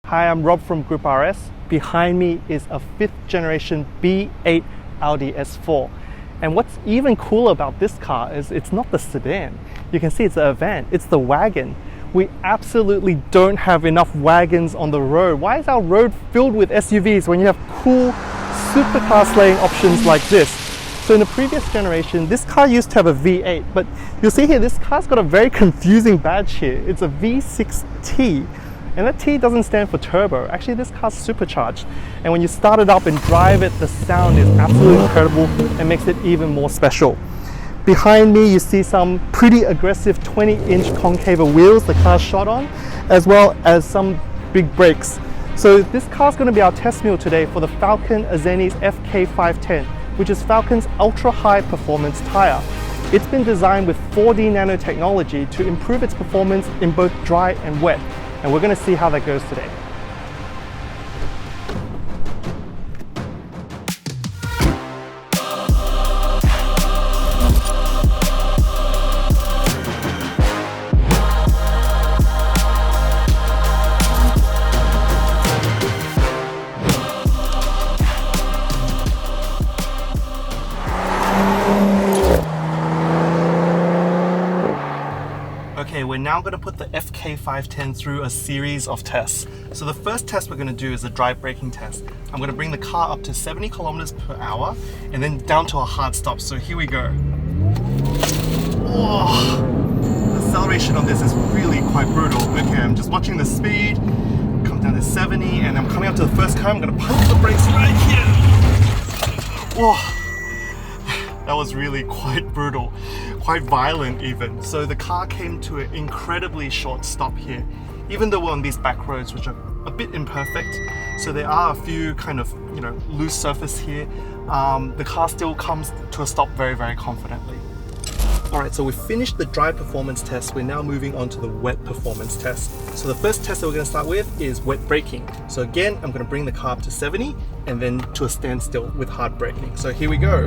Hi, I'm Rob from Group RS. Behind me is a 5th generation B8 Audi S4. And what's even cooler about this car is it's not the sedan. You can see it's the Avant, it's the wagon. We absolutely don't have enough wagons on the road. Why is our road filled with SUVs when you have cool supercar slaying options like this? So in the previous generation, this car used to have a V8, but you'll see here, this car's got a very confusing badge here. It's a V6T. And that T doesn't stand for turbo. Actually, this car's supercharged. And when you start it up and drive it, the sound is absolutely incredible and makes it even more special. Behind me, you see some pretty aggressive 20-inch concave wheels the car's shot on, as well as some big brakes. So this car's going to be our test mule today for the Falken Azenis FK510, which is Falken's ultra-high performance tyre. It's been designed with 4D nanotechnology to improve its performance in both dry and wet. And we're going to see how that goes today. Okay, we're now going to put the FK510 through a series of tests. So the first test we're going to do is a dry braking test. I'm going to bring the car up to 70 kilometers per hour and then down to a hard stop. So here we go. Oh, the acceleration on this is really quite brutal. Okay, I'm just watching the speed, come down to 70, and I'm coming up to the first car. I'm going to pump the brakes right here. Oh. That was really quite brutal, quite violent even. So the car came to an incredibly short stop here, even though we're on these back roads, which are a bit imperfect. So there are a few kind of, loose surface here. The car still comes to a stop very, very confidently. All right, so we finished the dry performance test. We're now moving on to the wet performance test. So the first test that we're going to start with is wet braking. So again, I'm going to bring the car up to 70 and then to a standstill with hard braking. So here we go.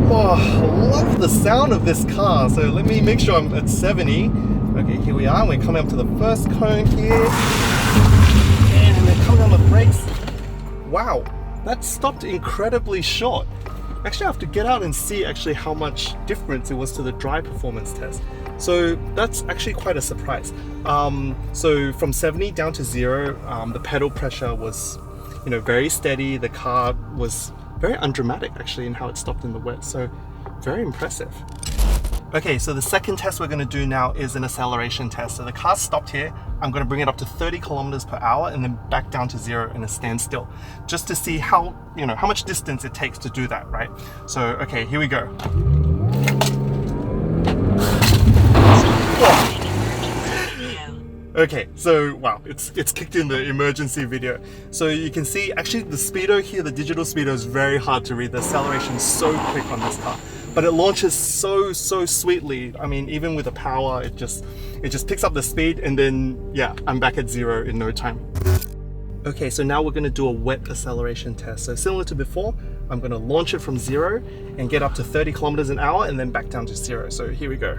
Oh, I love the sound of this car. So let me make sure I'm at 70. Okay, here we are. We're coming up to the first cone here. And then coming on the brakes. Wow, that stopped incredibly short. Actually, I have to get out and see actually how much difference it was to the dry performance test. So that's actually quite a surprise. So from 70 down to 0, the pedal pressure was, very steady. The car was very undramatic actually in how it stopped in the wet, so very impressive. Okay, so the second test we're going to do now is an acceleration test. So the car stopped here. I'm going to bring it up to 30 kilometers per hour and then back down to 0 in a standstill, just to see how much distance it takes to do that, right? So okay, here we go. Oh. Okay, so wow, it's kicked in the emergency video. So you can see actually the speedo here, the digital speedo is very hard to read. The acceleration is so quick on this car, but it launches so sweetly. I mean, even with the power, it just picks up the speed and then yeah, I'm back at 0 in no time. Okay, so now we're going to do a wet acceleration test. So similar to before, I'm going to launch it from 0 and get up to 30 kilometers an hour and then back down to 0. So here we go.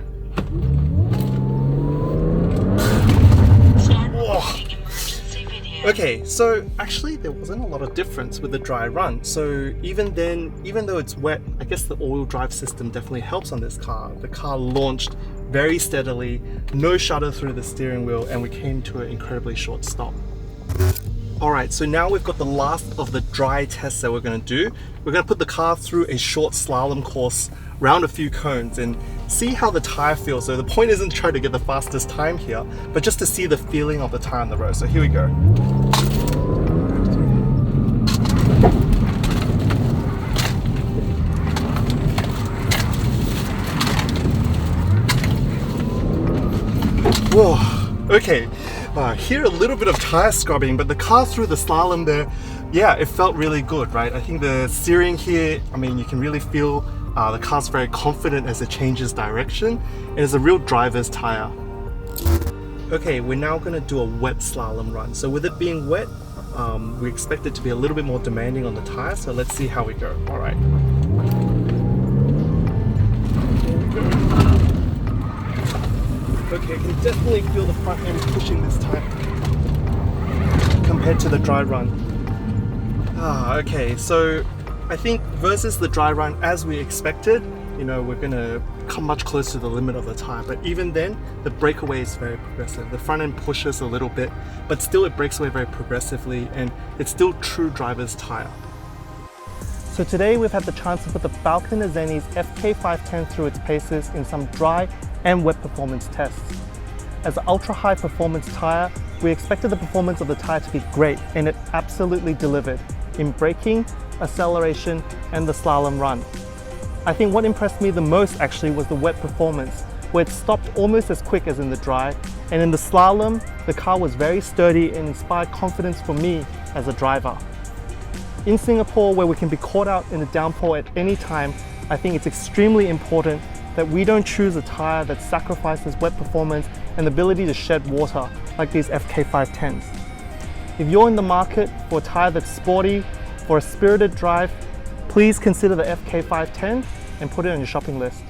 Oh. Okay, so actually there wasn't a lot of difference with the dry run. So even then, even though it's wet, I guess the all-wheel drive system definitely helps on this car. The car launched very steadily, no shudder through the steering wheel, and we came to an incredibly short stop. Alright, so now we've got the last of the dry tests that we're going to do. We're going to put the car through a short slalom course, round a few cones, and see how the tyre feels. So the point isn't to try to get the fastest time here, but just to see the feeling of the tyre on the road. So here we go. Whoa, okay. Here a little bit of tyre scrubbing, but the car through the slalom there, yeah, it felt really good, right? I think the steering here, I mean, you can really feel the car's very confident as it changes direction, and it's a real driver's tyre. Okay, we're now going to do a wet slalom run. So with it being wet, we expect it to be a little bit more demanding on the tyre, so let's see how we go. All right. Okay, I can definitely feel the front end pushing this tyre. compared to the dry run. Okay, so I think versus the dry run, as we expected, you know, we're gonna come much closer to the limit of the tire, but even then, the breakaway is very progressive. The front end pushes a little bit, but still it breaks away very progressively, and it's still true driver's tire. So today we've had the chance to put the Falken Azenis FK510 through its paces in some dry and wet performance tests. As an ultra high performance tire, we expected the performance of the tire to be great, and it absolutely delivered in braking, acceleration, and the slalom run. I think what impressed me the most actually was the wet performance, where it stopped almost as quick as in the dry, and in the slalom, the car was very sturdy and inspired confidence for me as a driver. In Singapore, where we can be caught out in a downpour at any time, I think it's extremely important that we don't choose a tire that sacrifices wet performance and the ability to shed water like these FK510s. If you're in the market for a tire that's sporty, for a spirited drive, please consider the FK510 and put it on your shopping list.